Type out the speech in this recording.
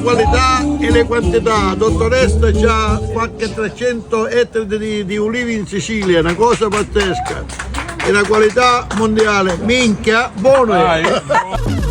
qualità e le quantità. Dottoressa c'ha qualche 300 ettari di ulivi in Sicilia, una cosa pazzesca. E la qualità mondiale, minchia, buono è.